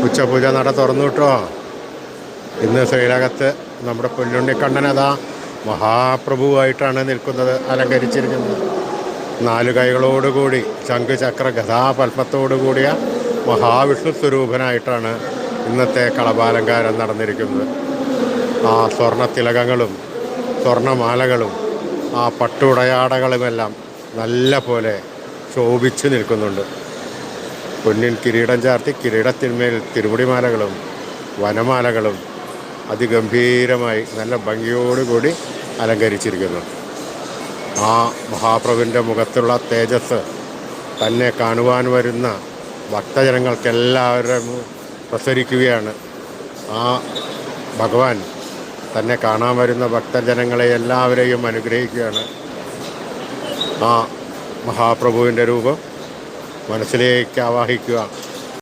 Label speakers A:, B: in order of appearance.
A: ഉച്ചപൂജ നട തുറന്നു കിട്ടോ. ഇന്ന് ശ്രീലകത്ത് നമ്മുടെ പൊന്നുണ്ണിക്കണ്ണനതാ മഹാപ്രഭുവായിട്ടാണ് നിൽക്കുന്നത്, അലങ്കരിച്ചിരിക്കുന്നത്. 4 കൈകളോടുകൂടി ശംഖ് ചക്ര ഗദാപത്മത്തോടു കൂടിയ മഹാവിഷ്ണു സ്വരൂപനായിട്ടാണ് ഇന്നത്തെ കളഭാലങ്കാരം നടന്നിരിക്കുന്നത്. ആ സ്വർണ്ണ തിലകങ്ങളും സ്വർണ്ണമാലകളും ആ പട്ടുടയാടകളുമെല്ലാം നല്ല പോലെ ശോഭിച്ചു നിൽക്കുന്നുണ്ട്. പൊന്നിൻ കിരീടം ചാർത്തി കിരീടത്തിന്മേൽ തിരുമുടിമാലകളും വനമാലകളും അതിഗംഭീരമായി നല്ല ഭംഗിയോടുകൂടി അലങ്കരിച്ചിരിക്കുന്നു. ആ മഹാപ്രഭുവിൻ്റെ മുഖത്തുള്ള തേജസ് തന്നെ കാണുവാൻ വരുന്ന ഭക്തജനങ്ങൾക്കെല്ലാവരും പ്രസരിക്കുകയാണ്. ആ ഭഗവാൻ തന്നെ കാണാൻ വരുന്ന ഭക്തജനങ്ങളെ എല്ലാവരെയും അനുഗ്രഹിക്കുകയാണ്. ആ മഹാപ്രഭുവിൻ്റെ രൂപം മനസ്സിലേക്ക് ആവാഹിക്കുക.